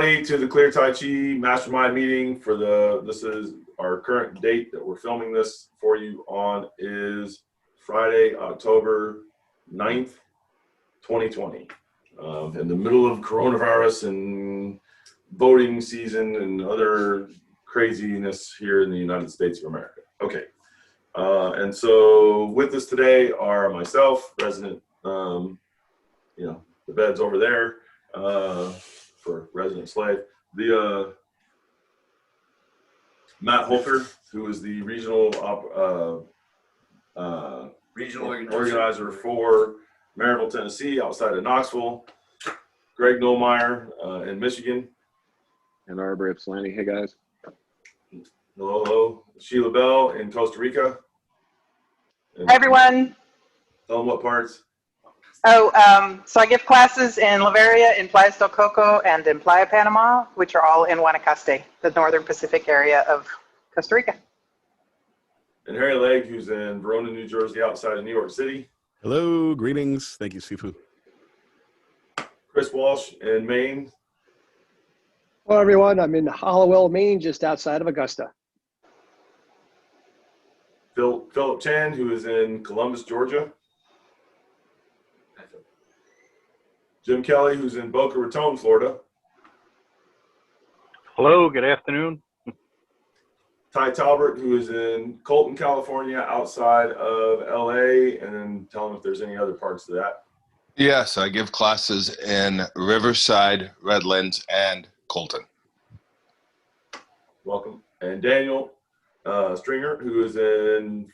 everybody to the Clear Tai Chi Mastermind meeting for this is our current date that we're filming this for you on is Friday, October 9th, 2020. In the middle of coronavirus and voting season and other craziness here in the United States of America. Okay. And so with us today are myself, resident, the bed's over there, for resident slave, Matt Holker, who is the regional organizer for Maryville, Tennessee, outside of Knoxville, Greg Nollmeyer in Michigan, and Arbor Ypsilanti. Hey guys. Hello, hello. Sheila Bell in Costa Rica. Hi everyone. Tell them what parts. Oh, so I give classes in Liberia, in Playas del Coco, and in Playa Panama, which are all in Guanacaste, the northern Pacific area of Costa Rica. And Harry Legg, who's in Verona, New Jersey, outside of New York City. Hello, greetings. Thank you, Sifu. Chris Walsh in Maine. Hello, everyone. I'm in Hollowell, Maine, just outside of Augusta. Philip Chan, who is in Columbus, Georgia. Jim Kelly, who's in Boca Raton, Florida. Hello, good afternoon. Ty Talbert, who is in Colton, California, outside of LA, and then tell them if there's any other parts of that. Yes, I give classes in Riverside, Redlands, and Colton. Welcome. And Daniel Stringer, who is in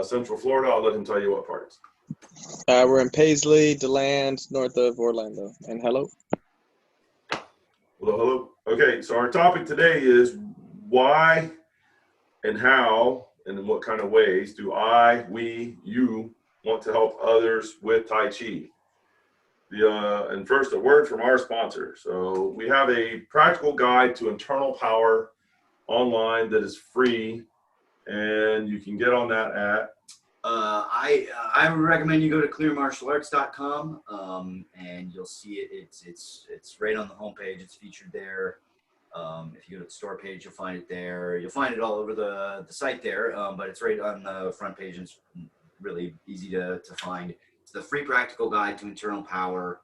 Central Florida. I'll let him tell you what parts. We're in Paisley, DeLand, north of Orlando. And hello. Hello, hello. Okay, so our topic today is why and how and in what kind of ways do you want to help others with Tai Chi? And first, a word from our sponsor. So we have a practical guide to internal power online that is free, and you can get on that at I would recommend you go to clearmartialarts.com and you'll see it. It's right on the homepage. It's featured there. If you go to the store page, you'll find it there. You'll find it all over the site there, but it's right on the front page. And it's really easy to find. It's the free practical guide to internal power,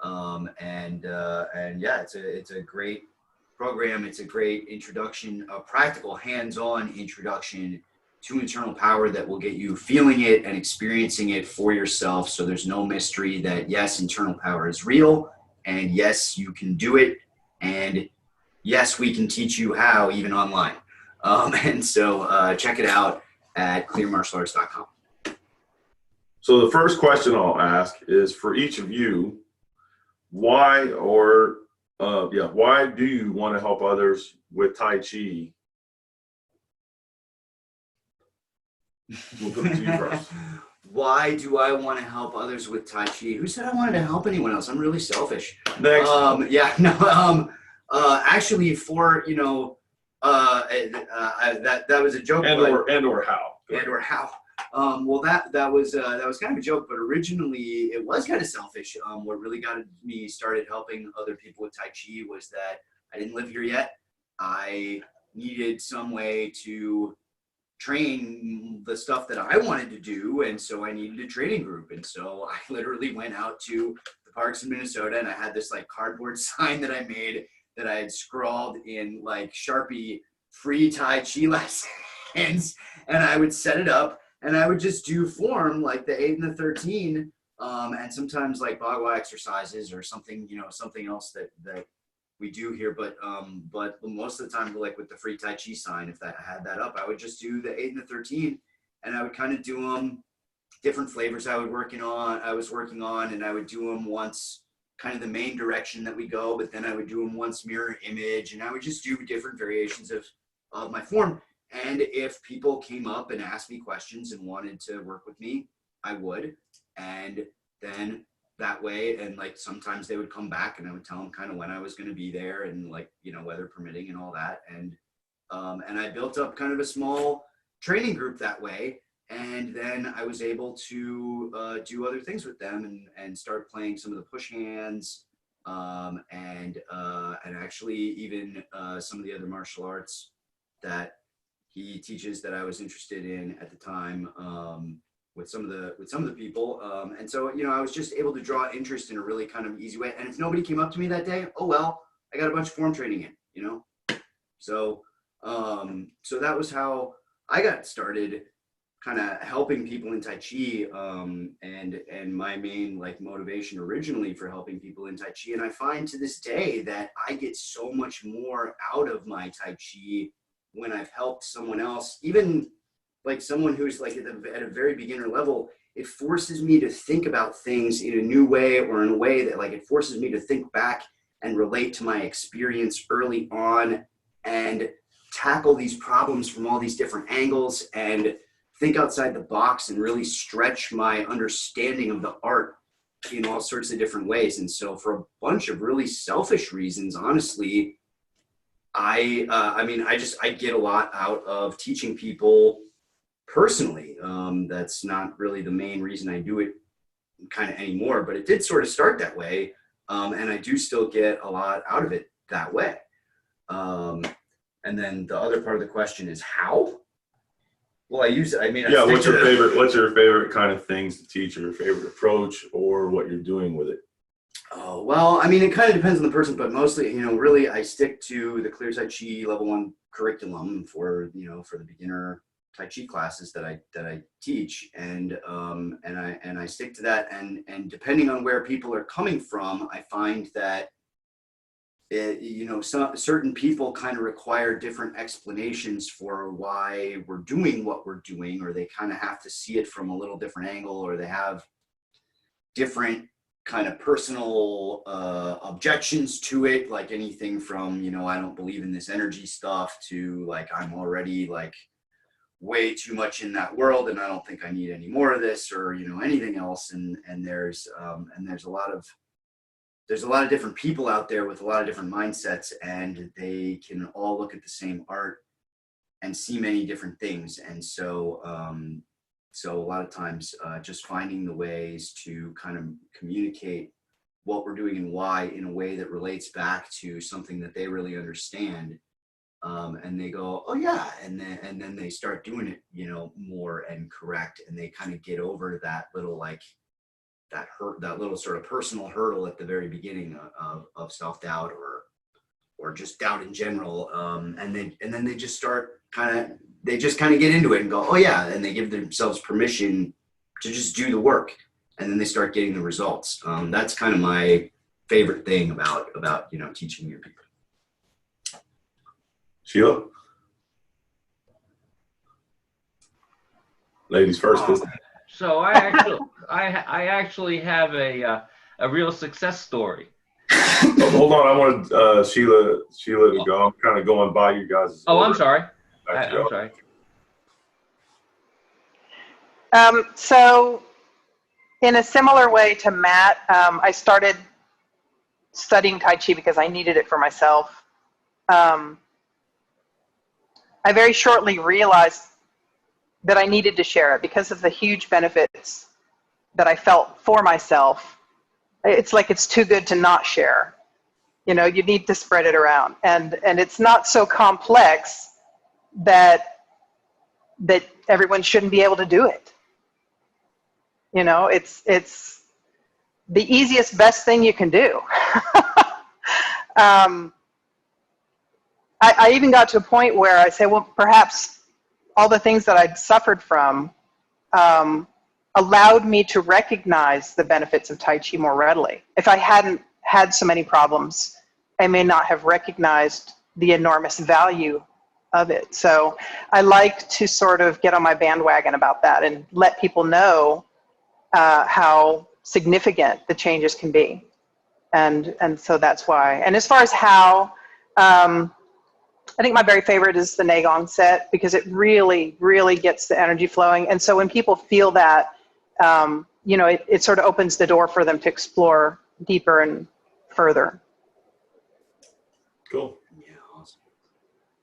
and yeah, it's a great program. It's a great introduction, a practical, hands-on introduction to internal power that will get you feeling it and experiencing it for yourself. So there's no mystery that yes, internal power is real, and yes, you can do it, and yes, we can teach you how, even online. And so check it out at clearmartialarts.com. So the first question I'll ask is for each of you, why do you want to help others with Tai Chi? We'll put it to you first. Why do I want to help others with Tai Chi? Who said I wanted to help anyone else? I'm really selfish. Next. Actually, for that was a joke. And or how. Well, that was kind of a joke, but originally it was kind of selfish. What really got me started helping other people with Tai Chi was that I didn't live here yet. I needed some way to train the stuff that I wanted to do, and so I needed a training group. And so I literally went out to the parks in Minnesota, and I had this like cardboard sign that I made that I had scrawled in like Sharpie, free Tai Chi lessons, and I would set it up. And I would just do form like the 8 and the 13, and sometimes like Bagua exercises or something, something else that we do here. But most of the time, like with the free Tai Chi sign, if I had that up, I would just do the 8 and the 13, and I would kind of do them different flavors I was working on, and I would do them once kind of the main direction that we go, but then I would do them once mirror image, and I would just do different variations of my form. And if people came up and asked me questions and wanted to work with me, I would. And then that way, and like sometimes they would come back and I would tell them kind of when I was going to be there and like, weather permitting and all that. And I built up kind of a small training group that way. And then I was able to do other things with them and start playing some of the push hands, and actually even some of the other martial arts that he teaches that I was interested in at the time, with some of the people. And so, you know, I was just able to draw interest in a really kind of easy way. And if nobody came up to me that day, oh, well, I got a bunch of form training in, you know? So, so that was how I got started, kind of helping people in Tai Chi, and my main like motivation originally for helping people in Tai Chi. And I find to this day that I get so much more out of my Tai Chi when I've helped someone else, even like someone who's like at a very beginner level. It forces me to think about things in a new way, or in a way that like it forces me to think back and relate to my experience early on and tackle these problems from all these different angles and think outside the box and really stretch my understanding of the art in all sorts of different ways. And so for a bunch of really selfish reasons, honestly, I mean, I get a lot out of teaching people personally. That's not really the main reason I do it kind of anymore, but it did sort of start that way. And I do still get a lot out of it that way. And then the other part of the question is how? Well, Yeah, what's your favorite kind of things to teach, or your favorite approach, or what you're doing with it? Oh, well, I mean, it kind of depends on the person, but mostly, you know, really I stick to the Clear Tai Chi level 1 curriculum for, you know, for the beginner Tai Chi classes that I teach, and I stick to that, and depending on where people are coming from, I find that you know, certain people kind of require different explanations for why we're doing what we're doing, or they kind of have to see it from a little different angle, or they have different kind of personal objections to it, like anything from, you know, I don't believe in this energy stuff, to like, I'm already like way too much in that world and I don't think I need any more of this, or, you know, anything else. And there's a lot of different people out there with a lot of different mindsets, and they can all look at the same art and see many different things. And so, so a lot of times just finding the ways to kind of communicate what we're doing and why in a way that relates back to something that they really understand. And they go, oh yeah. And then they start doing it, you know, more and correct. And they kind of get over that little, like, that little sort of personal hurdle at the very beginning of self-doubt or just doubt in general. And then they just start they just kind of get into it and go, oh yeah. And they give themselves permission to just do the work. And then they start getting the results. That's kind of my favorite thing about, you know, teaching new people. Sheila? Ladies first, please. So I actually have a real success story. Oh, hold on, I wanted Sheila to go. I'm kind of going by you guys. Oh, I'm sorry. I'm sorry. So in a similar way to Matt, I started studying Tai Chi because I needed it for myself. I very shortly realized that I needed to share it because of the huge benefits that I felt for myself. It's like it's too good to not share. You know, you need to spread it around. And it's not so complex that everyone shouldn't be able to do it. You know, it's the easiest, best thing you can do. I even got to a point where I say, well, perhaps all the things that I'd suffered from allowed me to recognize the benefits of Tai Chi more readily. If I hadn't had so many problems, I may not have recognized the enormous value of it. So I like to sort of get on my bandwagon about that and let people know how significant the changes can be. And so that's why. And as far as how, I think my very favorite is the Neigong set because it really, really gets the energy flowing. And so when people feel that, you know, it sort of opens the door for them to explore deeper and further. Cool. Yeah, awesome.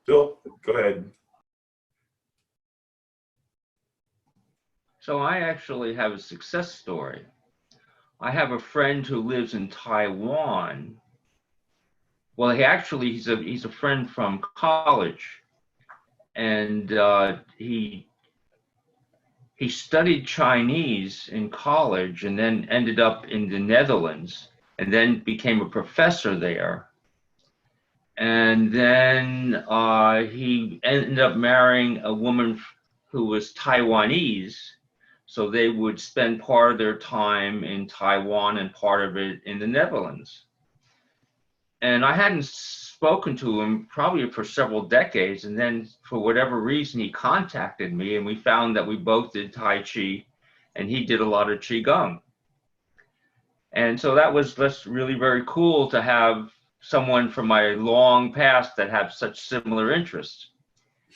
Phil, go ahead. So I actually have a success story. I have a friend who lives in Taiwan. Well, he's a friend from college, and he studied Chinese in college and then ended up in the Netherlands and then became a professor there. And then he ended up marrying a woman who was Taiwanese. So they would spend part of their time in Taiwan and part of it in the Netherlands. And I hadn't spoken to him probably for several decades. And then for whatever reason, he contacted me and we found that we both did Tai Chi and he did a lot of Qigong. And so that's really very cool to have someone from my long past that have such similar interests.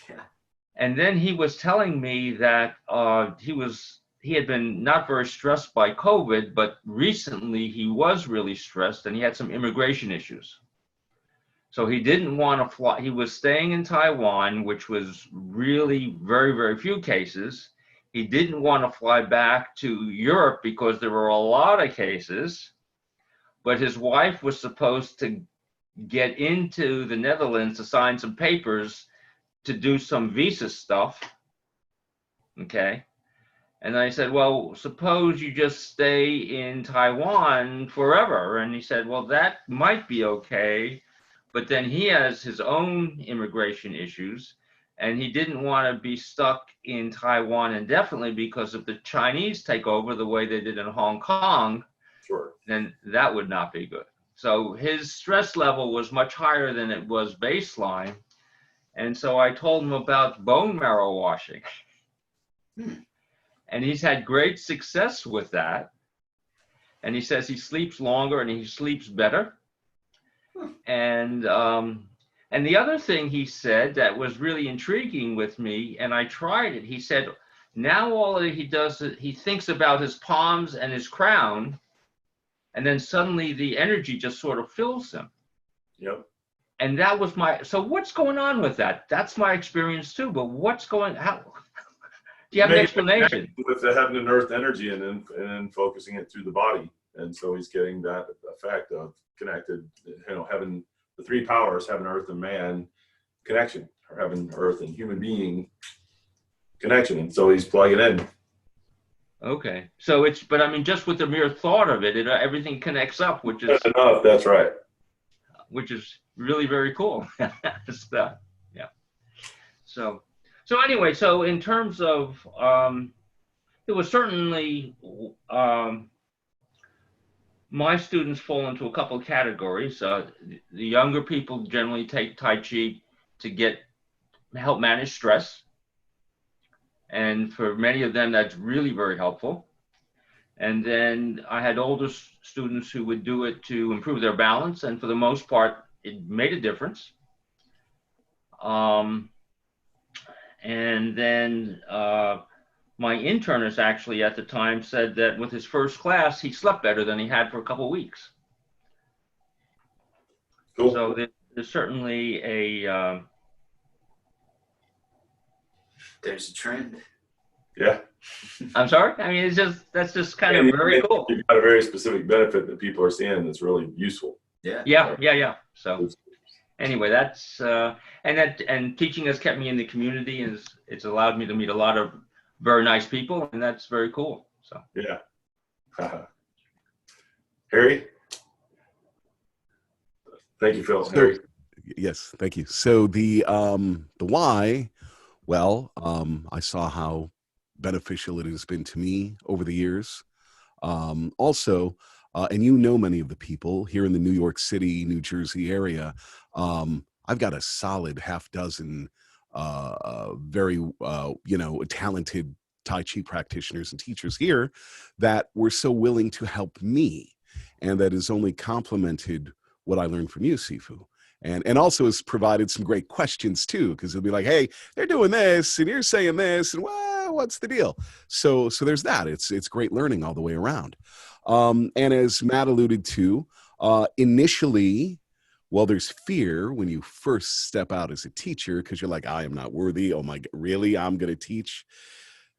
Yeah. And then he was telling me that he had been not very stressed by COVID, but recently he was really stressed and he had some immigration issues. So he didn't want to fly. He was staying in Taiwan, which was really very, very few cases. He didn't want to fly back to Europe because there were a lot of cases, but his wife was supposed to get into the Netherlands to sign some papers to do some visa stuff. Okay. And I said, well, suppose you just stay in Taiwan forever. And he said, well, that might be okay. But then he has his own immigration issues. And he didn't want to be stuck in Taiwan indefinitely because if the Chinese take over the way they did in Hong Kong, Sure. then that would not be good. So his stress level was much higher than it was baseline. And so I told him about bone marrow washing. And he's had great success with that. And he says he sleeps longer and he sleeps better. And the other thing he said that was really intriguing with me, and I tried it, he said, now all that he does, he thinks about his palms and his crown, and then suddenly the energy just sort of fills him. Yep. And that was so what's going on with that? That's my experience too, but how, do you have an explanation? With the heaven and earth energy and then focusing it through the body. And so he's getting that effect of connected, heaven, the three powers, heaven, earth, and man connection, or heaven, earth, and human being connection. And so he's plugging in. Okay. So but I mean, just with the mere thought of it, everything connects up, which is enough. That's right. Which is really very cool. Yeah. So anyway, so in terms of, it was certainly, my students fall into a couple of categories. The younger people generally take Tai Chi to help manage stress. And for many of them, that's really very helpful. And then I had older students who would do it to improve their balance. And for the most part, it made a difference. And then my internist actually at the time said that with his first class, he slept better than he had for a couple of weeks. Cool. So there's certainly There's a trend. Yeah. I'm sorry? I mean, that's just kind of very cool. You've got a very specific benefit that people are seeing that's really useful. Yeah. Yeah. So anyway, that's and teaching has kept me in the community, and it's allowed me to meet a lot of very nice people, and that's very cool. So yeah. Harry, thank you, Phil. So, Harry. yes, thank you. So the why, well, I saw how beneficial it has been to me over the years. Also, and many of the people here in the New York City, New Jersey area. I've got a solid half dozen very talented Tai Chi practitioners and teachers here that were so willing to help me, and that has only complemented what I learned from you, Sifu. And also has provided some great questions too, because they'll be like, hey, they're doing this and you're saying this, and well, what's the deal? So there's that. It's great learning all the way around. And as Matt alluded to, initially, well, there's fear when you first step out as a teacher, because you're like, I am not worthy. Oh my God, really? I'm going to teach?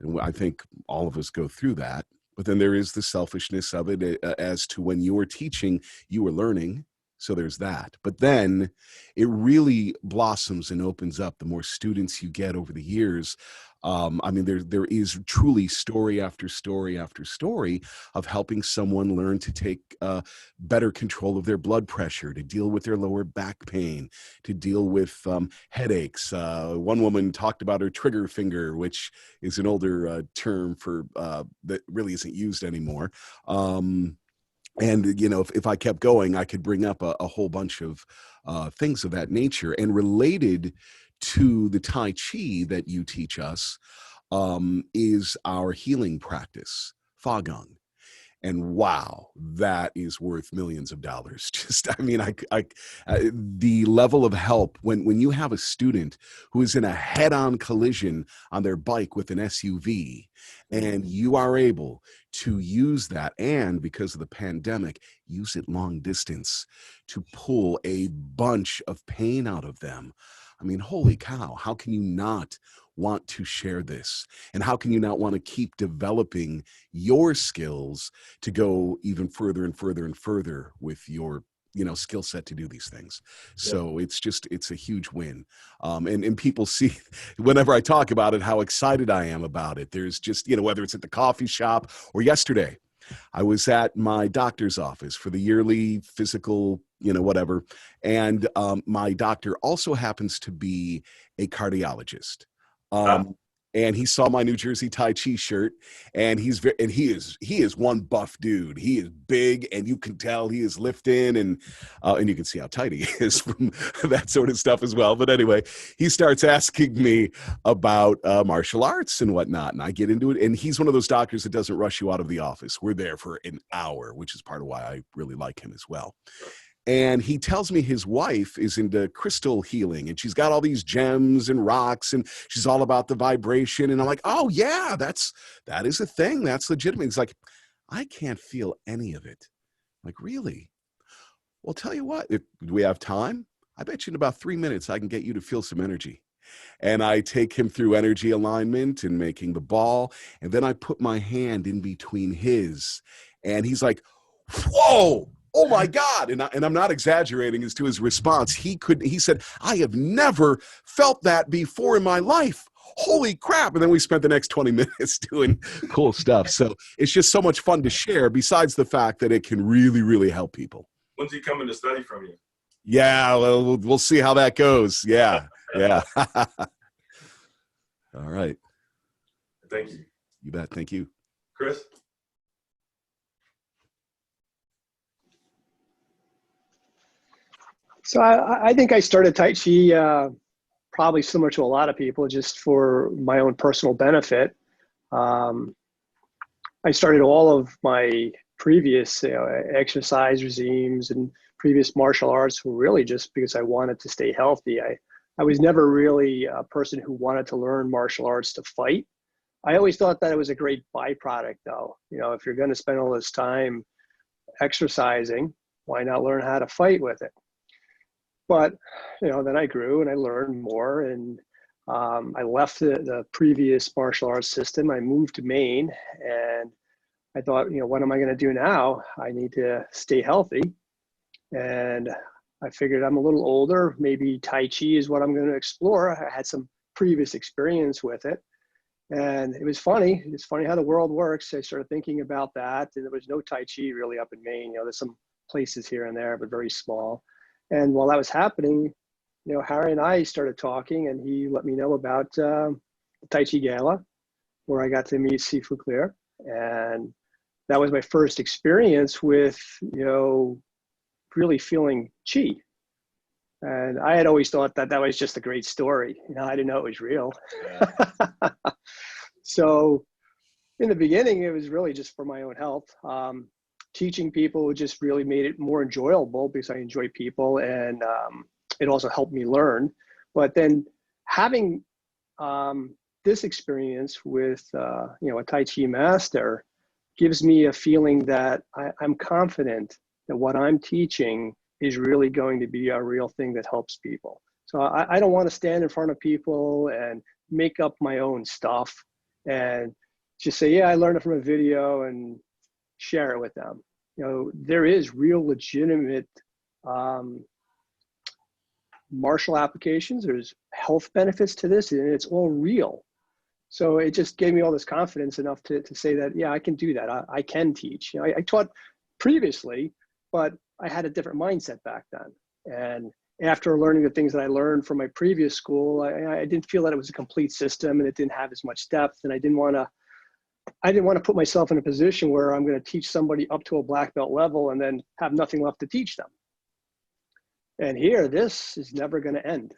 And I think all of us go through that. But then there is the selfishness of it as to when you're teaching, you are learning. So there's that. But then it really blossoms and opens up the more students you get over the years. I mean, there is truly story after story after story of helping someone learn to take better control of their blood pressure, to deal with their lower back pain, to deal with headaches. One woman talked about her trigger finger, which is an older term for that really isn't used anymore. And you know, if I kept going, I could bring up a whole bunch of things of that nature. And related to the Tai Chi that you teach us is our healing practice, Fa Gong. And wow, that is worth millions of dollars. Just, I mean, the level of help when you have a student who is in a head-on collision on their bike with an SUV, and you are able to use that, and because of the pandemic, use it long distance to pull a bunch of pain out of them. I mean, holy cow, how can you not want to share this? And how can you not want to keep developing your skills to go even further and further and further with your, you know, skill set to do these things? So it's a huge win. And people see whenever I talk about it, how excited I am about it. There's just, you know, whether it's at the coffee shop or yesterday, I was at my doctor's office for the yearly physical, you know, whatever. And my doctor also happens to be a cardiologist. And he saw my New Jersey Tai Chi shirt, and he is one buff dude. He is big, and you can tell he is lifting, and you can see how tight he is from that sort of stuff as well. But anyway, he starts asking me about martial arts and whatnot, and I get into it. And he's one of those doctors that doesn't rush you out of the office. We're there for an hour, which is part of why I really like him as well. And he tells me his wife is into crystal healing, and she's got all these gems and rocks, and she's all about the vibration. And I'm like, oh yeah, that is a thing. That's legitimate. He's like, I can't feel any of it. I'm like, really? Well, tell you what, do we have time? I bet you in about 3 minutes, I can get you to feel some energy. And I take him through energy alignment and making the ball. And then I put my hand in between his, and he's like, whoa. Oh my God. And I'm not exaggerating as to his response. He said, I have never felt that before in my life. Holy crap. And then we spent the next 20 minutes doing cool stuff. So it's just so much fun to share, besides the fact that it can really, really help people. When's he coming to study from you? Yeah, well, we'll see how that goes. Yeah. Yeah. All right. Thank you. You bet. Thank you. Chris? So I think I started Tai Chi probably similar to a lot of people, just for my own personal benefit. I started all of my previous exercise regimes and previous martial arts were really just because I wanted to stay healthy. I was never really a person who wanted to learn martial arts to fight. I always thought that it was a great byproduct, though. You know, if you're going to spend all this time exercising, why not learn how to fight with it? But, you know, then I grew and I learned more, and I left the previous martial arts system. I moved to Maine, and I thought, you know, what am I going to do now? I need to stay healthy. And I figured I'm a little older. Maybe Tai Chi is what I'm going to explore. I had some previous experience with it. And it was funny. It's funny how the world works. I started thinking about that, and there was no Tai Chi really up in Maine. You know, there's some places here and there, but very small. And while that was happening, you know, Harry and I started talking, and he let me know about the Tai Chi Gala, where I got to meet Sifu Clear. And that was my first experience with, you know, really feeling Chi. And I had always thought that that was just a great story. You know, I didn't know it was real. Yeah. So in the beginning, it was really just for my own health. Teaching people just really made it more enjoyable because I enjoy people, and it also helped me learn. But then having this experience with you know, a Tai Chi master gives me a feeling that I'm confident that what I'm teaching is really going to be a real thing that helps people. So I don't want to stand in front of people and make up my own stuff and just say, yeah, I learned it from a video and share it with them. You know, there is real legitimate martial applications. There's health benefits to this, and it's all real. So it just gave me all this confidence enough to say that, yeah, I can do that. I can teach. You know, I taught previously, but I had a different mindset back then. And after learning the things that I learned from my previous school, I didn't feel that it was a complete system and it didn't have as much depth. And I didn't want to put myself in a position where I'm going to teach somebody up to a black belt level and then have nothing left to teach them. And here, this is never going to end.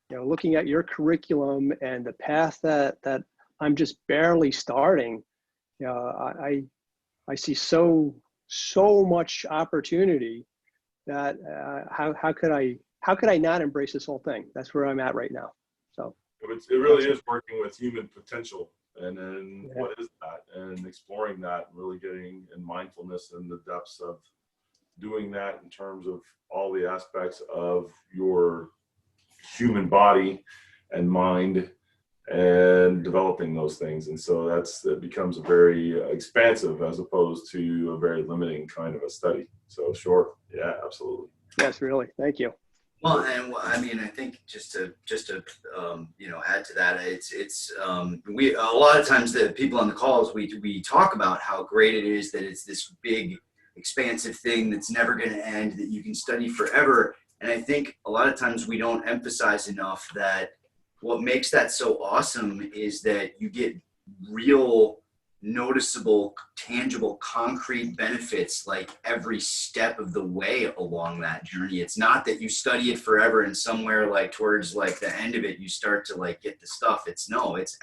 You know, looking at your curriculum and the path that I'm just barely starting, you know, I see so much opportunity that how could I not embrace this whole thing? That's where I'm at right now. So it really is working with human potential, and then what is that, and exploring that, and really getting in mindfulness and the depths of doing that in terms of all the aspects of your human body and mind, and developing those things. And so that becomes a very expansive as opposed to a very limiting kind of a study. So sure, yeah, absolutely. Yes, really. Thank you. Well, and I mean, I think just to you know, add to that, it's we a lot of times the people on the calls we talk about how great it is that it's this big expansive thing that's never going to end, that you can study forever. And I think a lot of times we don't emphasize enough that what makes that so awesome is that you get real, noticeable, tangible, concrete benefits like every step of the way along that journey. It's not that you study it forever and somewhere like towards like the end of it you start to like get the stuff. It's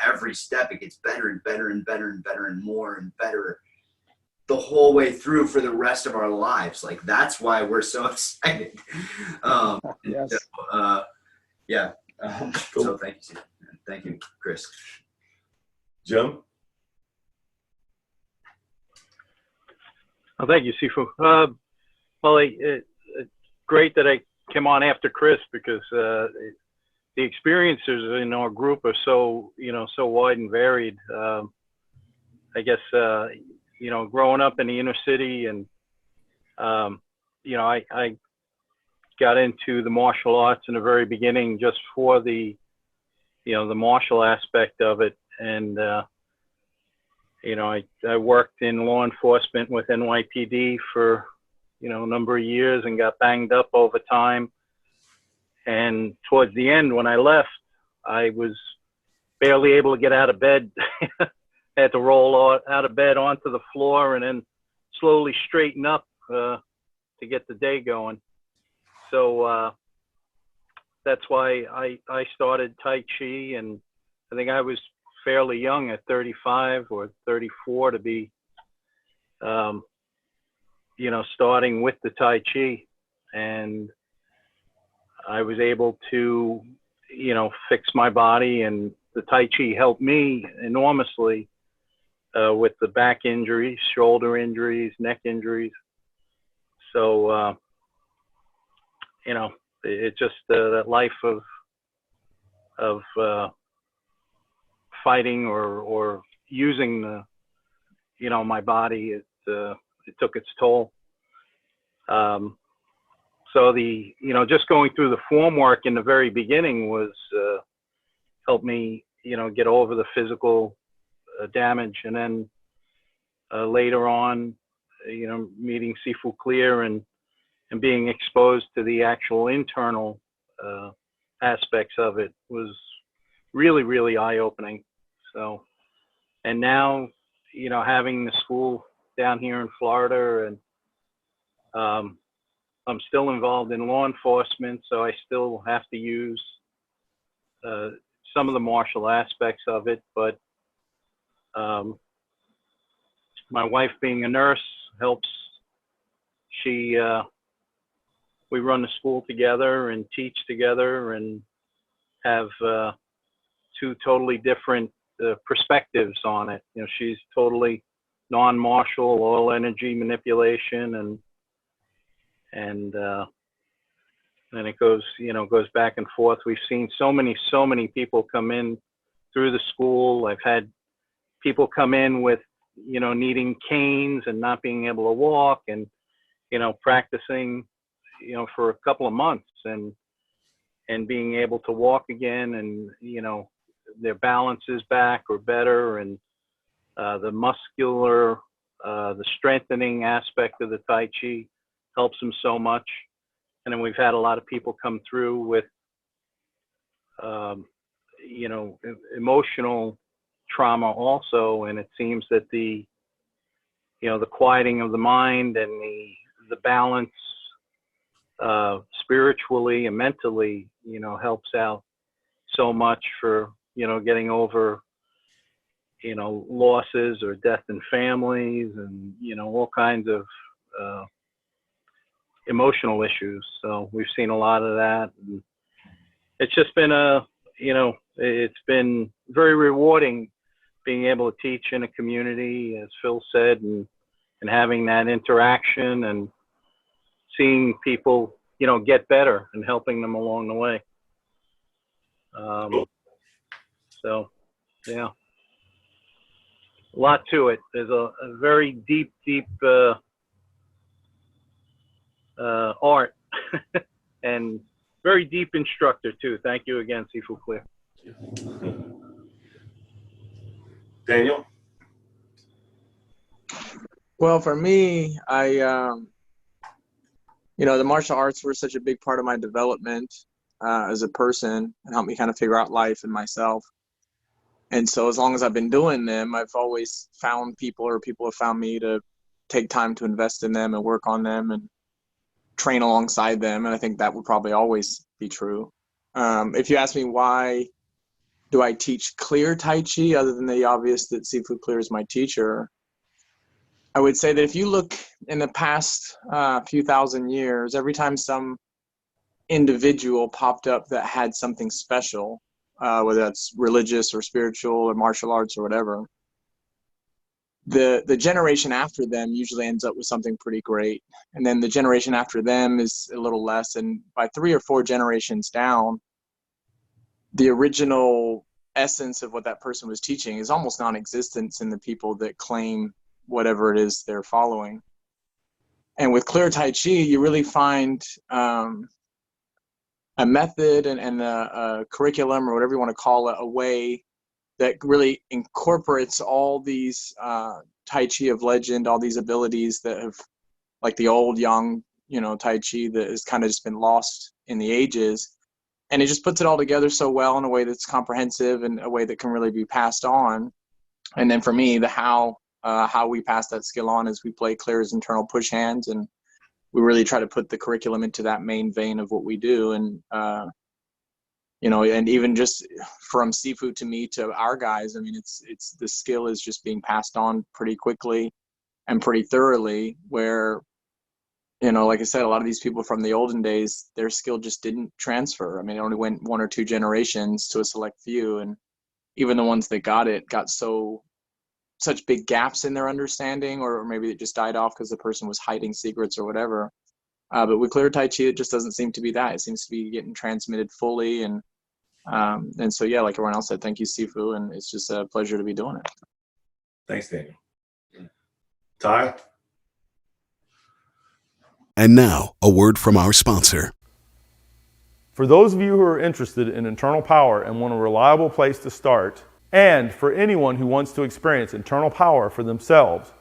every step it gets better and better and better and better and more and better the whole way through for the rest of our lives. Like, that's why we're so excited. Yes. So, yeah. So thank you. Thank you, Chris. Jim? Oh, thank you, Sifu. Well, it's great that I came on after Chris, because the experiences in our group are so wide and varied. I guess, growing up in the inner city, and, I got into the martial arts in the very beginning just for the martial aspect of it. And, I worked in law enforcement with NYPD for, a number of years, and got banged up over time. And towards the end, when I left, I was barely able to get out of bed. I had to roll out of bed onto the floor and then slowly straighten up to get the day going. So that's why I started Tai Chi, and I think I was fairly young at 35 or 34 to be, starting with the Tai Chi. And I was able to, fix my body, and the Tai Chi helped me enormously with the back injuries, shoulder injuries, neck injuries. So, it's just that life of fighting or using my body, it took its toll. So just going through the form work in the very beginning was helped me, get over the physical damage. And then later on, meeting Sifu Clear and being exposed to the actual internal aspects of it was really, really eye-opening. So, and now, having the school down here in Florida, and I'm still involved in law enforcement, so I still have to use some of the martial aspects of it. But my wife, being a nurse, helps. We run the school together and teach together, and have two totally different perspectives on it. She's totally non-martial, all energy manipulation, and it goes back and forth. We've seen so many people come in through the school. I've had people come in with, you know, needing canes and not being able to walk, and, you know, practicing, you know, for a couple of months and being able to walk again, and, you know, their balance is back or better, and the muscular, the strengthening aspect of the Tai Chi helps them so much. And then we've had a lot of people come through with, you know, emotional trauma also, and it seems that the, you know, the quieting of the mind and the balance spiritually and mentally, you know, helps out so much for, you know, getting over, you know, losses or death in families, and, you know, all kinds of emotional issues. So we've seen a lot of that, and it's just been you know, it's been very rewarding being able to teach in a community, as Phil said, and having that interaction and seeing people, you know, get better and helping them along the way. So, yeah, a lot to it. There's a very deep art and very deep instructor too. Thank you again, Sifu Clear. Daniel? Well, for me, you know, the martial arts were such a big part of my development as a person, and helped me kind of figure out life and myself. And so as long as I've been doing them, I've always found people, or people have found me, to take time to invest in them and work on them and train alongside them. And I think that would probably always be true. If you ask me why do I teach Clear Tai Chi, other than the obvious that Sifu Clear is my teacher, I would say that if you look in the past few thousand years, every time some individual popped up that had something special, whether that's religious or spiritual or martial arts or whatever, the generation after them usually ends up with something pretty great. And then the generation after them is a little less. And by 3 or 4 generations down, the original essence of what that person was teaching is almost non-existent in the people that claim whatever it is they're following. And with Clear Tai Chi, you really find a method and a curriculum, or whatever you want to call it, a way that really incorporates all these Tai Chi of legend, all these abilities that have, like the old young, you know, Tai Chi that has kind of just been lost in the ages. And it just puts it all together so well in a way that's comprehensive and a way that can really be passed on. And then for me, the how we pass that skill on is we play Clear's internal push hands, and we really try to put the curriculum into that main vein of what we do. And, you know, and even just from Sifu to me to our guys, I mean, it's the skill is just being passed on pretty quickly and pretty thoroughly, where, you know, like I said, a lot of these people from the olden days, their skill just didn't transfer. I mean, it only went 1 or 2 generations to a select few. And even the ones that got it got such big gaps in their understanding, or maybe it just died off because the person was hiding secrets or whatever. But with Clear Tai Chi, it just doesn't seem to be that. It seems to be getting transmitted fully. And so, yeah, like everyone else said, thank you, Sifu. And it's just a pleasure to be doing it. Thanks, Daniel. Ty? And now, a word from our sponsor. For those of you who are interested in internal power and want a reliable place to start, and for anyone who wants to experience internal power for themselves,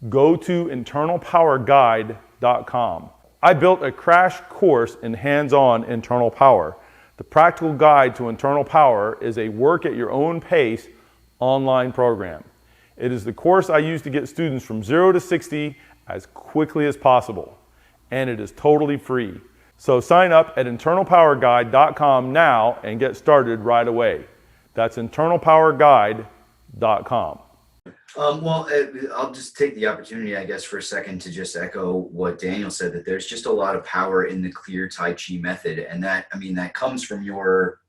go to internalpowerguide.com. I built a crash course in hands-on internal power. The Practical Guide to Internal Power is a work at your own pace online program. It is the course I use to get students from 0 to 60 as quickly as possible, and it is totally free. So sign up at internalpowerguide.com now and get started right away. That's internalpowerguide.com. Well, I'll just take the opportunity, I guess, for a second to just echo what Daniel said, that there's just a lot of power in the Clear Tai Chi method. And that, I mean, that comes from your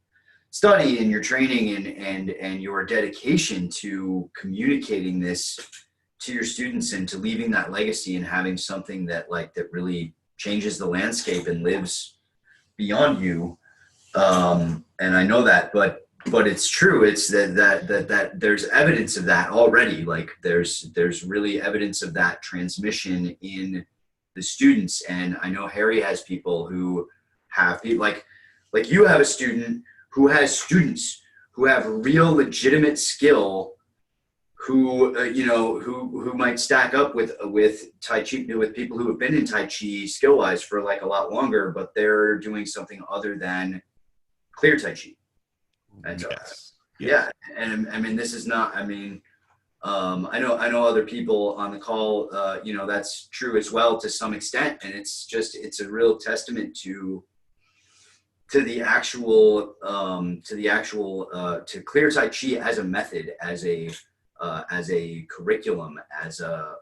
study and your training and your dedication to communicating this to your students and to leaving that legacy and having something that really changes the landscape and lives beyond you. And I know that, but but it's true. It's that there's evidence of that already. Like there's really evidence of that transmission in the students. And I know Harry has people who have people like you have a student who has students who have real legitimate skill, who who might stack up with Tai Chi, with people who have been in Tai Chi skill wise for like a lot longer, but they're doing something other than Clear Tai Chi. And so, yeah, and I mean, this is not. I mean, I know other people on the call. That's true as well to some extent, and it's a real testament to the actual to Clear Tai Chi as a method, as a curriculum, as a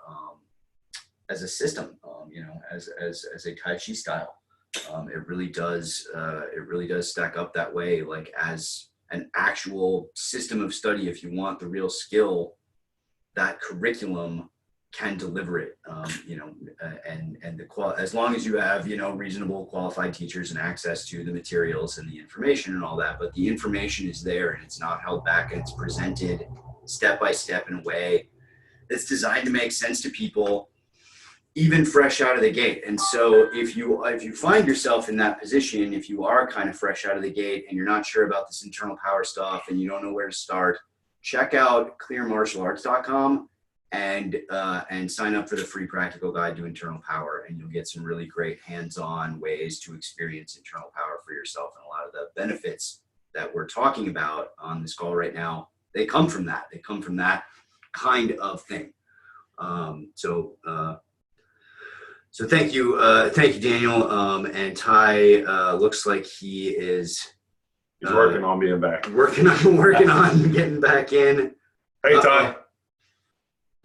system, as a Tai Chi style. It really does stack up that way, like as an actual system of study. If you want the real skill, that curriculum can deliver it, as long as you have, reasonable qualified teachers and access to the materials and the information and all that. But the information is there, and it's not held back, and it's presented step by step in a way that's designed to make sense to people, even fresh out of the gate. And so if you find yourself in that position, if you are kind of fresh out of the gate and you're not sure about this internal power stuff and you don't know where to start, check out clearmartialarts.com and sign up for the free practical guide to internal power, and you'll get some really great hands-on ways to experience internal power for yourself. And a lot of the benefits that we're talking about on this call right now, they come from that. They come from that kind of thing. So thank you, Daniel. And Ty looks like he is. He's working on being back. Working on getting back in. Hey, Ty.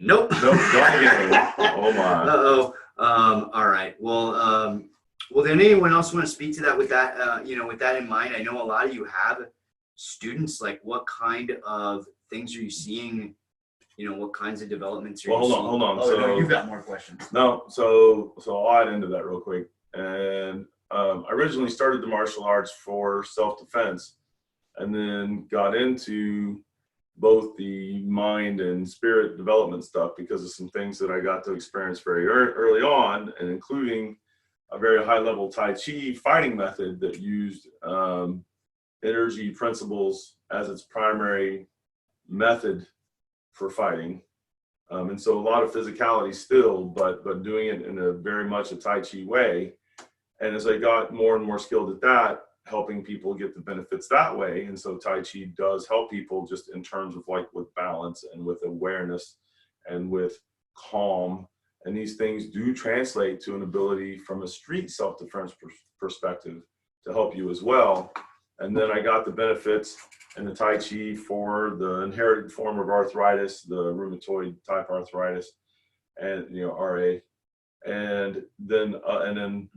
Nope. Don't get me. Oh my. Uh-oh. All right. Well, then anyone else want to speak to that with that, with that in mind? I know a lot of you have students. Like, what kind of things are you seeing? What kinds of developments are you seeing? Hold on. Oh, so no, you've got more questions. No, so I'll add into that real quick. And I originally started the martial arts for self-defense, and then got into both the mind and spirit development stuff because of some things that I got to experience very early on, and including a very high-level Tai Chi fighting method that used energy principles as its primary method for fighting. And so a lot of physicality still, but doing it in a very much a Tai Chi way. And as I got more and more skilled at that, helping people get the benefits that way. And so Tai Chi does help people just in terms of like with balance and with awareness and with calm. And these things do translate to an ability from a street self-defense perspective to help you as well. And then I got the benefits and the Tai Chi for the inherited form of arthritis, the rheumatoid type arthritis, and RA, and then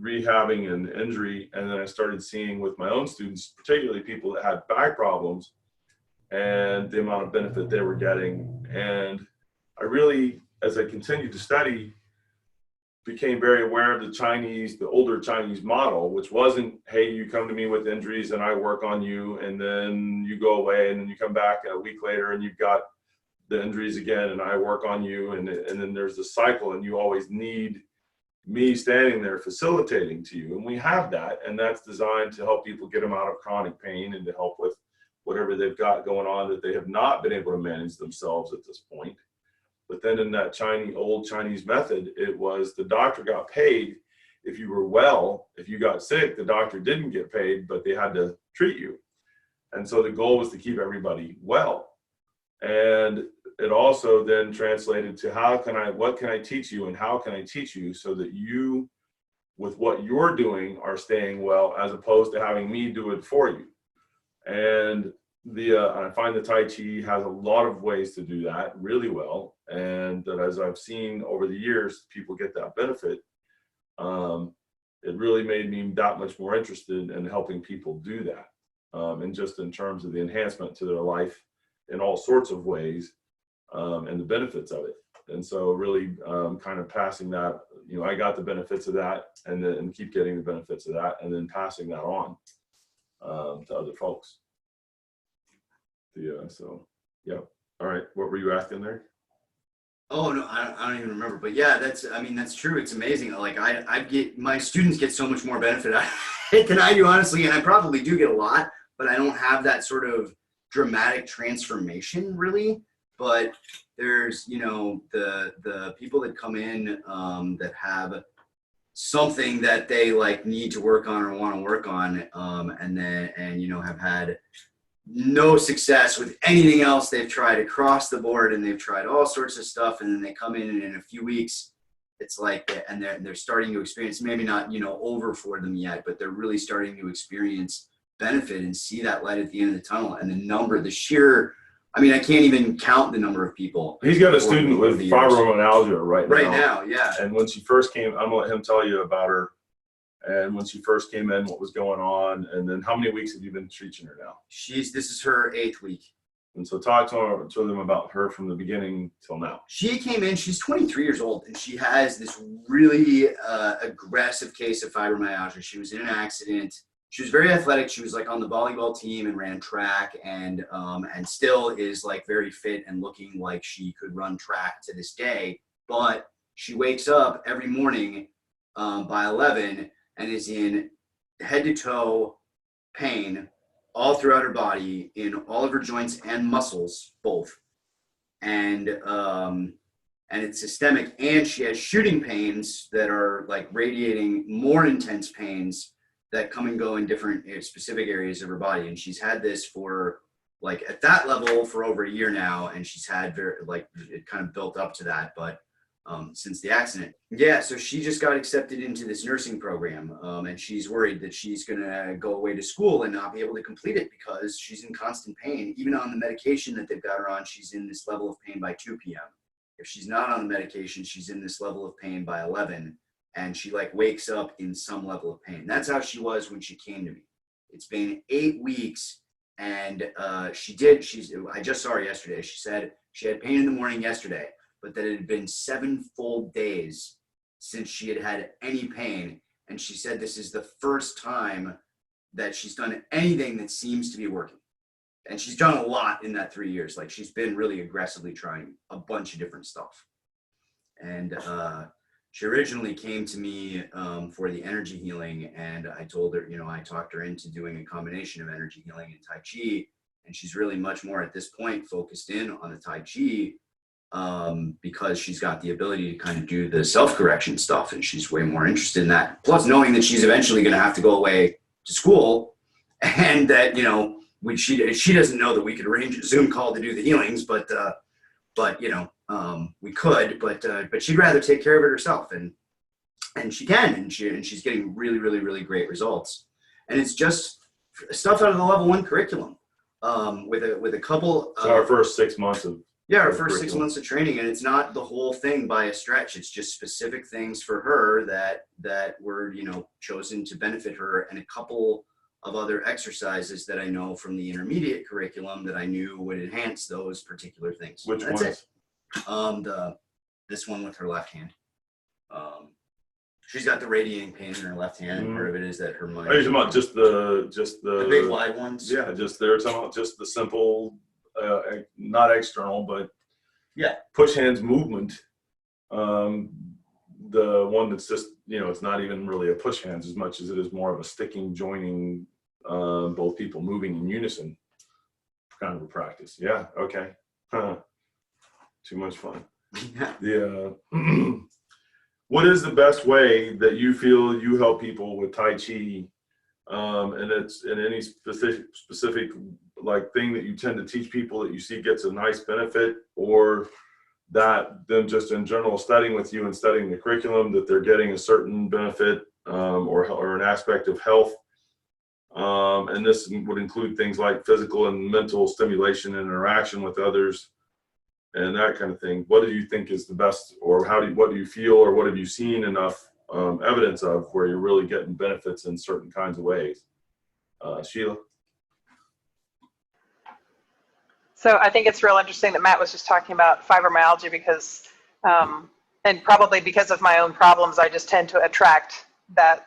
rehabbing an injury. And then I started seeing with my own students, particularly people that had back problems, and the amount of benefit they were getting. And I really, as I continued to study, became very aware of the older Chinese model, which wasn't, hey, you come to me with injuries and I work on you, and then you go away, and then you come back a week later and you've got the injuries again, and I work on you, and then there's the cycle, and you always need me standing there facilitating to you. And we have that, and that's designed to help people get them out of chronic pain and to help with whatever they've got going on that they have not been able to manage themselves at this point. But then in that old Chinese method, it was the doctor got paid if you were well. If you got sick, the doctor didn't get paid, but they had to treat you. And so the goal was to keep everybody well. And it also then translated to what can I teach you and how can I teach you so that you, with what you're doing, are staying well, as opposed to having me do it for you. And I find the Tai Chi has a lot of ways to do that really well. And that as I've seen over the years, people get that benefit. It really made me that much more interested in helping people do that. And just in terms of the enhancement to their life in all sorts of ways, and the benefits of it. And so really kind of passing that, I got the benefits of that, and keep getting the benefits of that, and then passing that on to other folks. So, yeah. All right. What were you asking there? Oh no, I don't even remember. But yeah, that's true. It's amazing. Like I get my students get so much more benefit out of it than I do, honestly, and I probably do get a lot, but I don't have that sort of dramatic transformation really. But there's the people that come in that have something that they like need to work on or want to work on, and have had no success with anything else they've tried across the board, and they've tried all sorts of stuff, and then they come in and in a few weeks it's like they're starting to experience, maybe not over for them yet, but they're really starting to experience benefit and see that light at the end of the tunnel. And the sheer, I can't even count the number of people. He's got a student with fibromyalgia right now, yeah. And when she first came, I'm gonna let him tell you about her. And when she first came in, what was going on, and then how many weeks have you been teaching her now? This is her 8th week. And so talk to them about her from the beginning till now. She came in, she's 23 years old, and she has this really aggressive case of fibromyalgia. She was in an accident. She was very athletic. She was like on the volleyball team and ran track, and still is like very fit and looking like she could run track to this day. But she wakes up every morning by 11 and is in head to toe pain all throughout her body, in all of her joints and muscles, both. And it's systemic, and she has shooting pains that are like radiating more intense pains that come and go in different specific areas of her body. And she's had this for like at that level for over a year now, and she's had it kind of built up to that, but since the accident. Yeah, so she just got accepted into this nursing program, and she's worried that she's gonna go away to school and not be able to complete it because she's in constant pain. Even on the medication that they've got her on, she's in this level of pain by 2 p.m. If she's not on the medication, she's in this level of pain by 11, and she like wakes up in some level of pain. That's how she was when she came to me. It's been 8 weeks, and I just saw her yesterday. She said she had pain in the morning yesterday, but that it had been 7 full days since she had had any pain. And she said this is the first time that she's done anything that seems to be working. And she's done a lot in that 3 years. Like she's been really aggressively trying a bunch of different stuff. And she originally came to me for the energy healing. And I told her, I talked her into doing a combination of energy healing and Tai Chi. And she's really much more at this point focused in on the Tai Chi, because she's got the ability to kind of do the self-correction stuff, and she's way more interested in that. Plus knowing that she's eventually going to have to go away to school, and that, she doesn't know that we could arrange a Zoom call to do the healings, but we could, but she'd rather take care of it herself, and she can, and she's getting really, really, really great results. And it's just stuff out of the level 1 curriculum, with a couple. So our first 6 months of. Yeah, our first 6 months of training, and it's not the whole thing by a stretch. It's just specific things for her that were, chosen to benefit her, and a couple of other exercises that I know from the intermediate curriculum that I knew would enhance those particular things. Which That's ones? it. This one with her left hand. She's got the radiating pain in her left hand, and part of it is that her mind. Are you talking about just the big wide ones? Yeah, they're talking about just the simple. Not external, but push hands movement. The one that's just, it's not even really a push hands as much as it is more of a sticking, joining, both people moving in unison kind of a practice. Yeah. Okay. Too much fun. What is the best way that you feel you help people with Tai Chi? And it's in any specific like thing that you tend to teach people that you see gets a nice benefit, or that them just in general studying with you and studying the curriculum that they're getting a certain benefit, or an aspect of health. And this would include things like physical and mental stimulation and interaction with others and that kind of thing. What do you think is the best, or what do you feel, or what have you seen enough evidence of where you're really getting benefits in certain kinds of ways? Sheila? So I think it's real interesting that Matt was just talking about fibromyalgia because, and probably because of my own problems, I just tend to attract that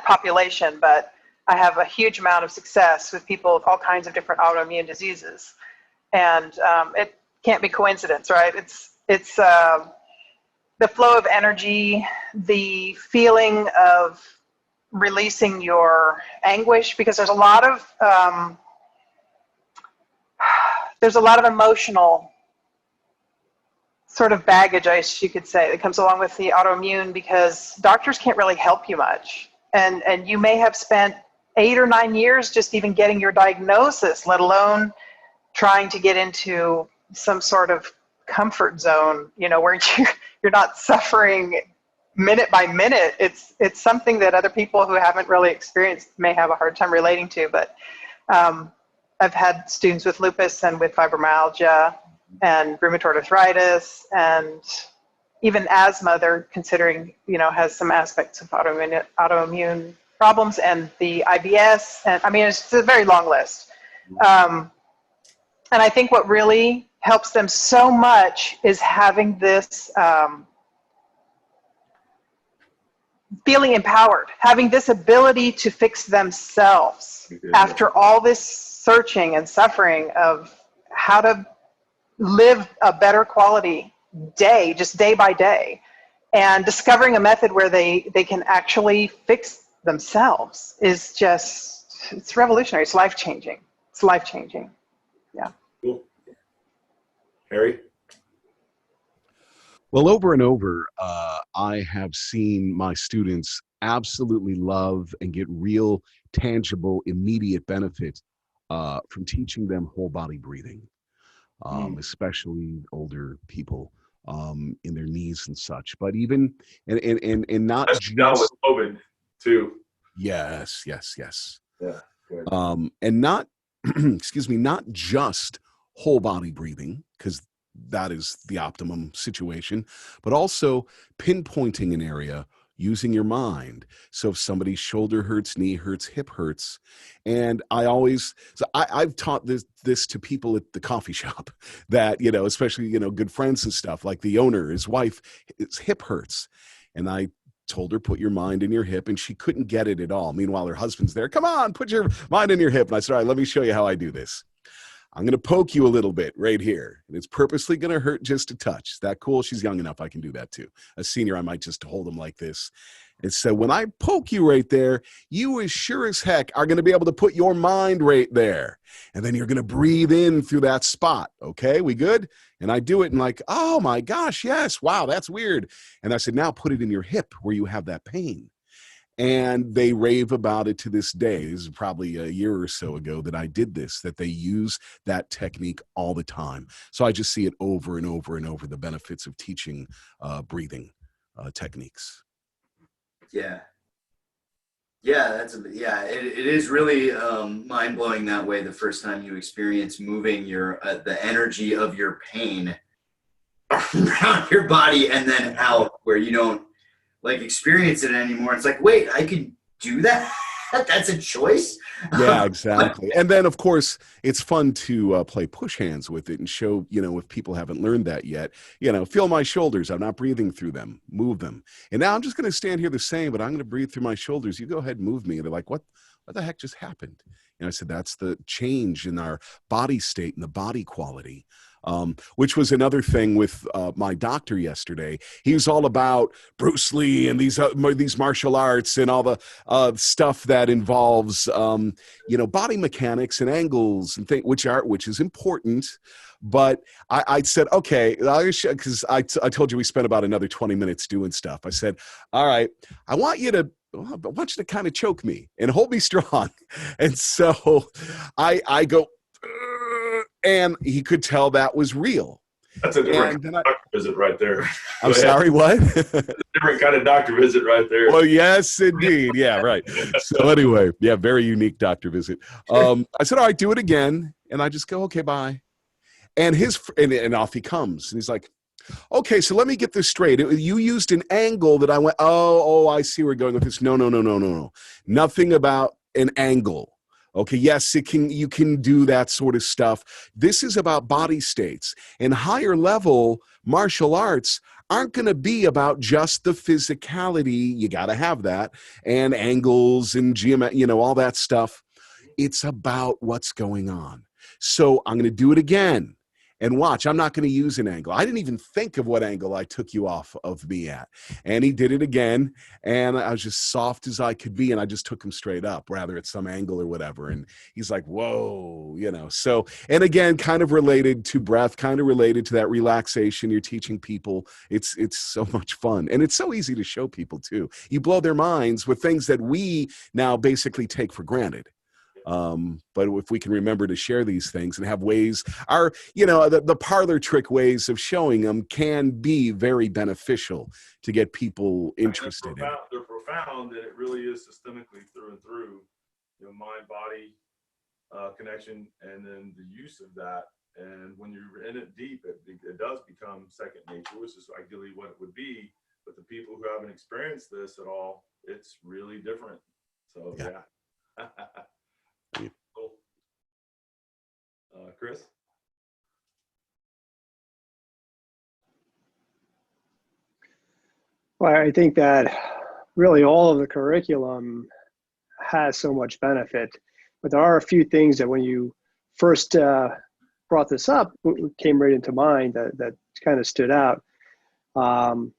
population. But I have a huge amount of success with people with all kinds of different autoimmune diseases. And it can't be coincidence, right? It's the flow of energy, the feeling of releasing your anguish, because there's a lot of emotional sort of baggage, I guess you could say, that comes along with the autoimmune, because doctors can't really help you much. And you may have spent 8 or 9 years just even getting your diagnosis, let alone trying to get into some sort of comfort zone, where you're not suffering minute by minute. It's something that other people who haven't really experienced may have a hard time relating to. But I've had students with lupus and with fibromyalgia and rheumatoid arthritis and even asthma. They're considering, has some aspects of autoimmune problems, and the IBS. And I mean, it's a very long list. And I think what really helps them so much is having this feeling empowered, having this ability to fix themselves after all this searching and suffering of how to live a better quality day, just day by day, and discovering a method where they can actually fix themselves is just, it's revolutionary. It's life-changing. It's life-changing. Yeah. Cool. Harry? Well, over and over, I have seen my students absolutely love and get real, tangible, immediate benefit from teaching them whole body breathing, especially older people in their knees and such. But even and not just now with COVID too. Yes. Yeah. Good. And not excuse me, not just whole body breathing, because that is the optimum situation, but also pinpointing an area using your mind. So if somebody's shoulder hurts, knee hurts, hip hurts, and I've taught this to people at the coffee shop that, especially, good friends and stuff, like the owner, his wife, his hip hurts. And I told her, put your mind in your hip, and she couldn't get it at all. Meanwhile, her husband's there. Come on, put your mind in your hip. And I said, all right, let me show you how I do this. I'm going to poke you a little bit right here. And it's purposely going to hurt just a touch. Is that cool? She's young enough. I can do that too. A senior, I might just hold them like this. And so when I poke you right there, you as sure as heck are going to be able to put your mind right there. And then you're going to breathe in through that spot. Okay, we good? And I do it and like, oh my gosh, yes. Wow, that's weird. And I said, now put it in your hip where you have that pain. And they rave about it to this day. This is probably a year or so ago that I did this, that they use that technique all the time. So I just see it over and over and over, the benefits of teaching breathing techniques. Yeah. Yeah, it is really mind-blowing that way the first time you experience moving the energy of your pain around your body and then out where you don't experience it anymore. It's like, wait, I can do that? That's a choice? Yeah, exactly. And then, of course, it's fun to play push hands with it and show, if people haven't learned that yet, feel my shoulders. I'm not breathing through them. Move them. And now I'm just going to stand here the same, but I'm going to breathe through my shoulders. You go ahead and move me. And they're like, what the heck just happened? And I said, that's the change in our body state and the body quality. Which was another thing with my doctor yesterday. He was all about Bruce Lee and these martial arts and all the stuff that involves body mechanics and angles and things, which is important. But I said, okay, because I told you we spent about another 20 minutes doing stuff. I said, all right, I want you to kind of choke me and hold me strong. And so I go. And he could tell that was real. That's a different kind of doctor visit right there. I'm sorry, what? Different kind of doctor visit right there. Well, yes, indeed. Yeah, right. So anyway, yeah, very unique doctor visit. I said, all right, do it again. And I just go, okay, bye. And and off he comes. And he's like, okay, so let me get this straight. You used an angle that I went, oh, I see where we're going with this. No. Nothing about an angle. Okay, yes, you can do that sort of stuff. This is about body states. And higher level martial arts aren't going to be about just the physicality. You got to have that, and angles and geometry, all that stuff. It's about what's going on. So I'm going to do it again. And watch, I'm not going to use an angle. I didn't even think of what angle I took you off of me at. And he did it again. And I was just soft as I could be. And I just took him straight up, rather at some angle or whatever. And he's like, whoa, So, and again, kind of related to breath, kind of related to that relaxation you're teaching people. It's so much fun. And it's so easy to show people too. You blow their minds with things that we now basically take for granted. But if we can remember to share these things and have ways, the parlor trick ways of showing them can be very beneficial to get people interested in it. They're profound, and it really is systemically through and through, mind body connection, and then the use of that. And when you're in it deep, it does become second nature, which is ideally what it would be. But the people who haven't experienced this at all, it's really different. So yeah. Cool. Chris? Well, I think that really all of the curriculum has so much benefit, but there are a few things that when you first brought this up, came right into mind that kind of stood out. And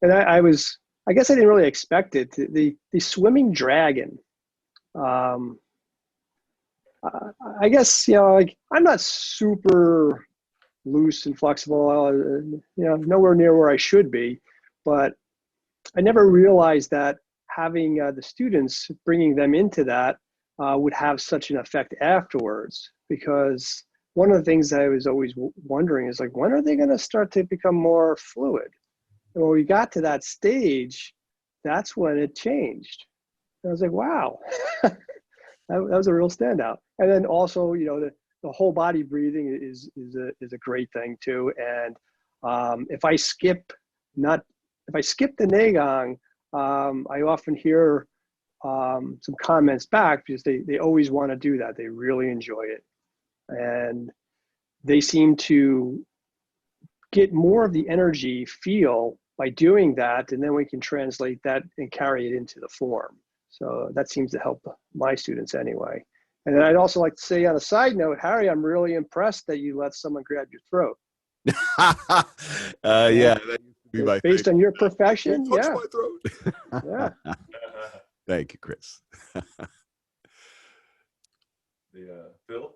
I guess I didn't really expect it. The swimming dragon. I guess, I'm not super loose and flexible, nowhere near where I should be, but I never realized that having the students, bringing them into that would have such an effect afterwards, because one of the things I was always wondering is when are they going to start to become more fluid? And when we got to that stage, that's when it changed. And I was like, wow. That was a real standout. And then also, the whole body breathing is a great thing too. And if I skip the Neigong, I often hear some comments back because they always want to do that. They really enjoy it. And they seem to get more of the energy feel by doing that. And then we can translate that and carry it into the form. So that seems to help my students anyway. And then I'd also like to say on a side note, Harry, I'm really impressed that you let someone grab your throat. Yeah, that used to be my based on your profession. Touch Yeah. my throat. Yeah. Thank you, Chris. Phil?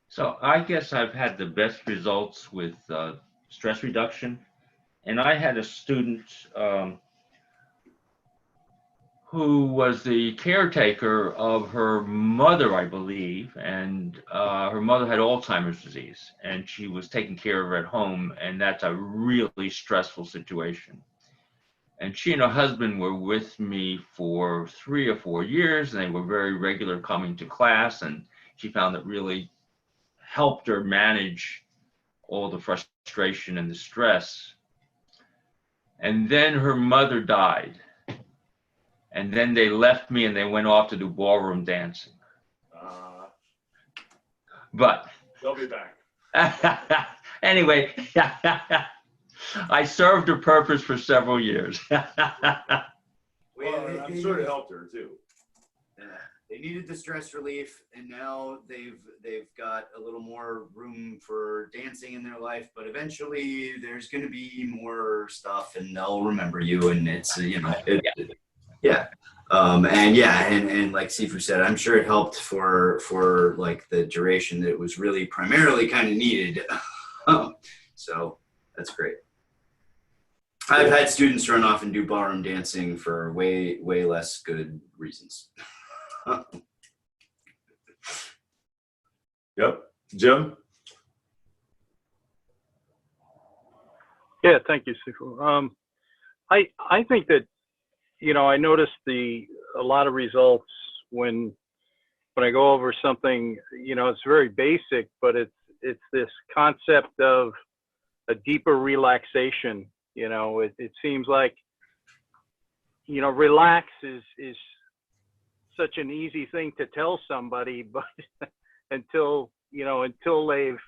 So I guess I've had the best results with stress reduction. And I had a student who was the caretaker of her mother, I believe, and her mother had Alzheimer's disease, and she was taking care of her at home, and that's a really stressful situation. And she and her husband were with me for 3 or 4 years, and they were very regular coming to class, and she found it really helped her manage all the frustration and the stress. And then her mother died. And then they left me and they went off to do ballroom dancing. But They'll be back. anyway, I served a purpose for several years. Well, I'm sure it helped her too. Yeah, they needed the stress relief, and now they've got a little more room for dancing in their life. But eventually, there's going to be more stuff, and they'll remember you. And it's yeah. And like Sifu said, I'm sure it helped for like the duration that it was really primarily kind of needed. So that's great. I've had students run off and do ballroom dancing for way less good reasons. Yep. Jim? Yeah, thank you, Sifu. I think that, I noticed a lot of results when I go over something, it's very basic, but it's this concept of a deeper relaxation. It seems like relax is such an easy thing to tell somebody, but until they've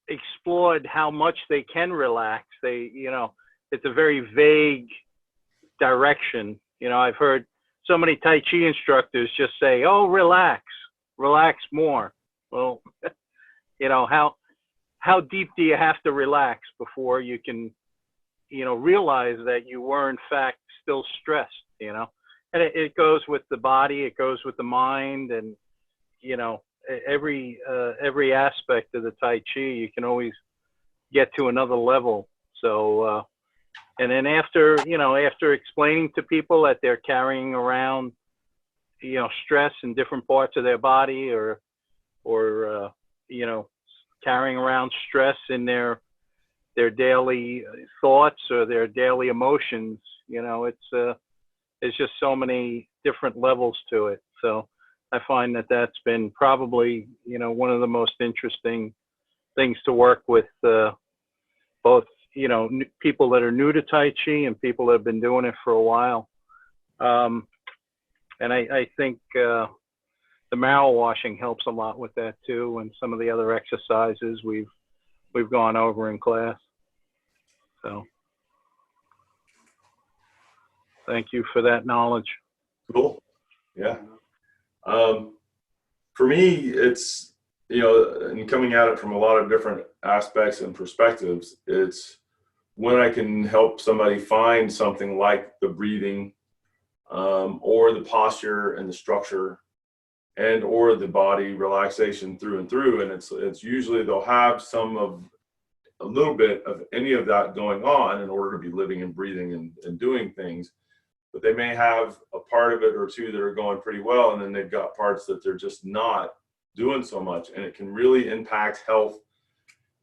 explored how much they can relax, it's a very vague direction. I've heard so many Tai Chi instructors just say, "Oh, relax more." Well, how deep do you have to relax before you can, realize that you were in fact still stressed, and it goes with the body, it goes with the mind, and, every aspect of the Tai Chi, you can always get to another level. So, and then after explaining to people that they're carrying around, stress in different parts of their body, or carrying around stress in their daily thoughts or their daily emotions, it's just so many different levels to it. So I find that that's been probably, one of the most interesting things to work with, both, people that are new to Tai Chi and people that have been doing it for a while. And I think the marrow washing helps a lot with that too, and some of the other exercises we've gone over in class. So thank you for that knowledge. Cool. Yeah. For me, it's, and coming at it from a lot of different aspects and perspectives, it's when I can help somebody find something like the breathing, or the posture and the structure, and or the body relaxation through and through. And it's usually they'll have a little bit of any of that going on in order to be living and breathing and doing things. But they may have a part of it or two that are going pretty well, and then they've got parts that they're just not doing so much, and it can really impact health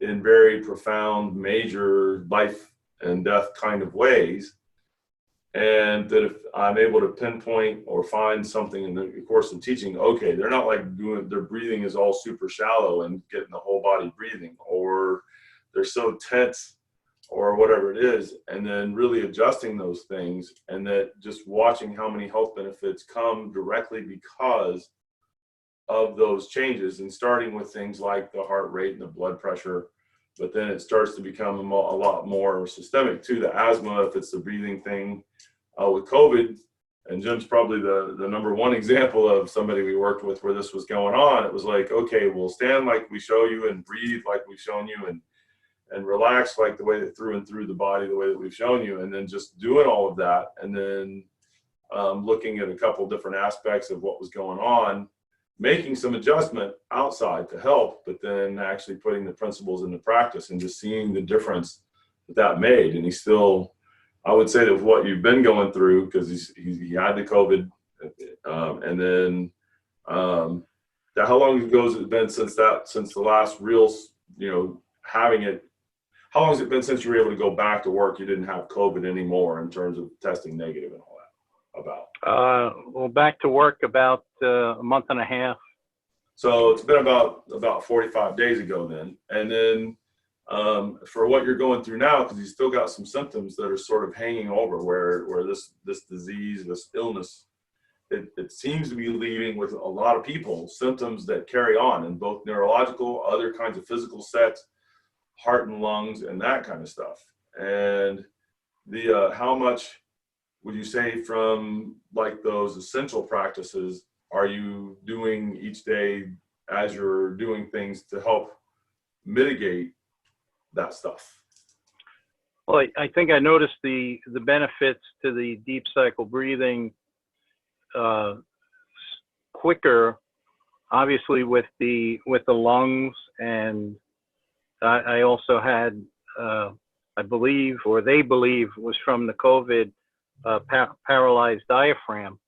in very profound, major life and death kind of ways. And that if I'm able to pinpoint or find something in the course of teaching, okay, they're not like their breathing is all super shallow and getting the whole body breathing, or they're so tense, or whatever it is, and then really adjusting those things, and that just watching how many health benefits come directly because of those changes, and starting with things like the heart rate and the blood pressure, but then it starts to become a lot more systemic too. The asthma, if it's the breathing thing, with COVID, and Jim's probably the number one example of somebody we worked with where this was going on. It was like, okay, we'll stand like we show you and breathe like we've shown you, and relax like the way that through and through the body, the way that we've shown you, and then just doing all of that, and then looking at a couple different aspects of what was going on, making some adjustment outside to help, but then actually putting the principles into practice and just seeing the difference that made. And he's still, I would say that what you've been going through, because he had the COVID, and then how long ago has it been since the last real, having it? How long has it been since you were able to go back to work? You didn't have COVID anymore in terms of testing negative and all that. Well, back to work about a month and a half. So it's been about 45 days ago then. And then for what you're going through now, because you still got some symptoms that are sort of hanging over, where this disease, this illness, it seems to be leaving with a lot of people symptoms that carry on in both neurological, other kinds of physical sets, heart and lungs, and that kind of stuff. And how much would you say from like those essential practices are you doing each day as you're doing things to help mitigate that stuff? Well, I think I noticed the benefits to the deep cycle breathing quicker, obviously with the lungs, and I also had, I believe, or they believe, was from the COVID, paralyzed diaphragm.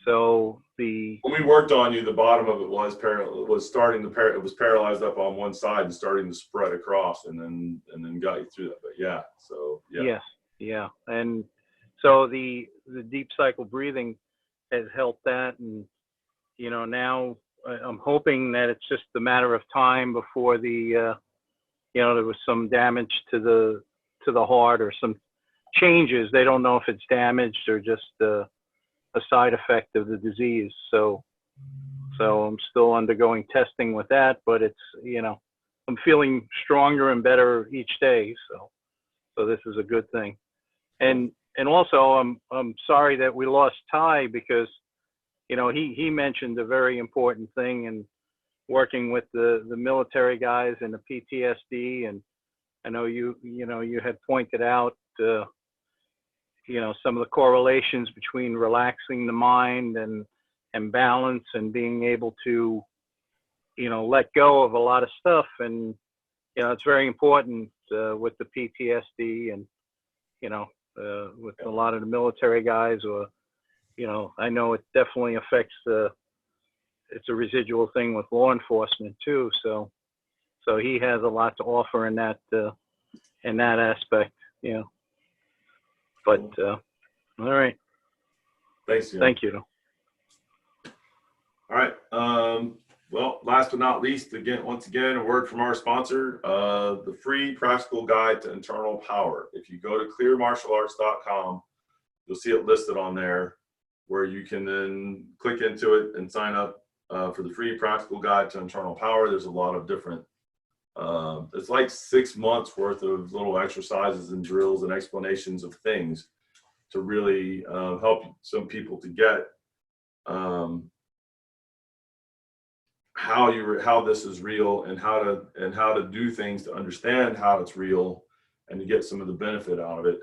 So when we worked on you, the bottom of it was it was paralyzed up on one side and starting to spread across, and then got you through that. But yeah, so yeah. Yes, yeah, and so the deep cycle breathing has helped that, and now I'm hoping that it's just a matter of time before there was some damage to the heart, or some changes. They don't know if it's damaged or just a side effect of the disease. So I'm still undergoing testing with that, but it's, I'm feeling stronger and better each day. So this is a good thing. And also I'm sorry that we lost Ty, because, he mentioned a very important thing in working with the military guys and the PTSD. And I know you had pointed out, some of the correlations between relaxing the mind and balance and being able to, let go of a lot of stuff. And, it's very important with the PTSD and, with a lot of the military guys, or, I know it definitely affects it's a residual thing with law enforcement too. So he has a lot to offer in that aspect, But all right. Thanks. Jim. Thank you. All right. Well, last but not least, once again, a word from our sponsor, the free practical guide to internal power. If you go to clearmartialarts.com, you'll see it listed on there, where you can then click into it and sign up for the free practical guide to internal power. There's a lot of different, it's like 6 months worth of little exercises and drills and explanations of things to really help some people to get how this is real, and how to do things to understand how it's real and to get some of the benefit out of it.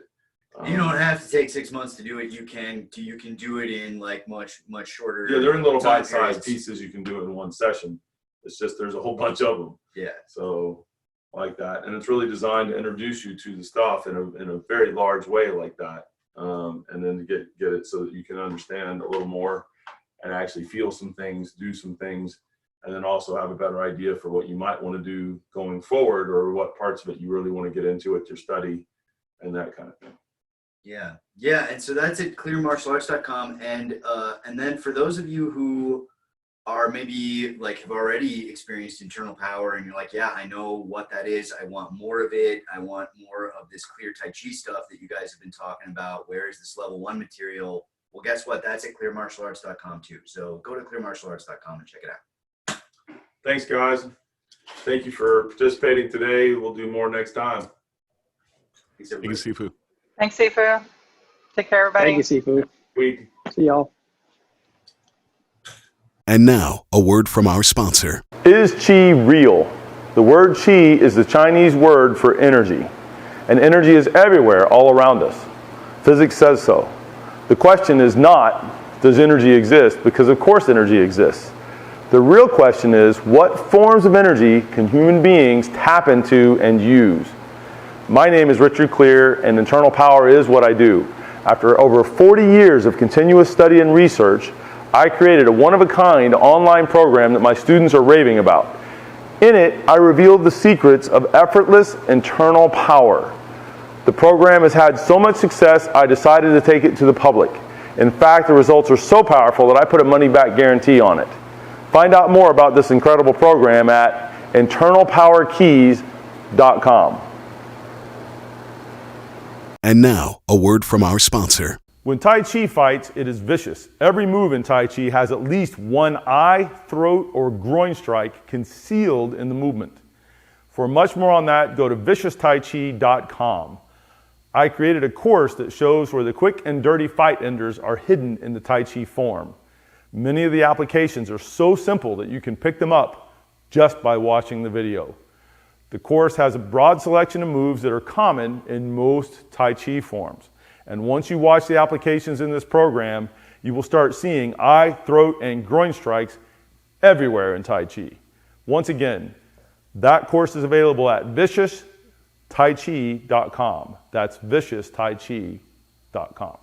You don't have to take 6 months to do it. You can do it in like much shorter. Yeah, they're in little time bite-sized periods. pieces. You can do it in one session. It's just there's a whole bunch of them. Yeah. So like that, and it's really designed to introduce you to the stuff in a very large way like that, and then to get it so that you can understand a little more and actually feel some things, do some things, and then also have a better idea for what you might want to do going forward, or what parts of it you really want to get into with your study and that kind of thing. Yeah, and so that's at clearmartialarts.com, and then for those of you who are maybe like have already experienced internal power and you're like, yeah, I know what that is. I want more of it. I want more of this Clear Tai Chi stuff that you guys have been talking about. Where is this level 1 material? Well, guess what? That's at clearmartialarts.com too. So go to clearmartialarts.com and check it out. Thanks, guys. Thank you for participating today. We'll do more next time. Thanks, Thank you, everybody. Sifu. Thanks, Sifu. Take care, everybody. Thank you, Sifu. Week. See y'all. And now, a word from our sponsor. Is Qi real? The word Qi is the Chinese word for energy. And energy is everywhere, all around us. Physics says so. The question is not, does energy exist? Because of course energy exists. The real question is, what forms of energy can human beings tap into and use? My name is Richard Clear, and internal power is what I do. After over 40 years of continuous study and research, I created a one-of-a-kind online program that my students are raving about. In it, I revealed the secrets of effortless internal power. The program has had so much success, I decided to take it to the public. In fact, the results are so powerful that I put a money-back guarantee on it. Find out more about this incredible program at internalpowerkeys.com. And now, a word from our sponsor. When Tai Chi fights, it is vicious. Every move in Tai Chi has at least one eye, throat, or groin strike concealed in the movement. For much more on that, go to vicioustaichi.com. I created a course that shows where the quick and dirty fight enders are hidden in the Tai Chi form. Many of the applications are so simple that you can pick them up just by watching the video. The course has a broad selection of moves that are common in most Tai Chi forms. And once you watch the applications in this program, you will start seeing eye, throat, and groin strikes everywhere in Tai Chi. Once again, that course is available at vicioustaichi.com. That's vicioustaichi.com.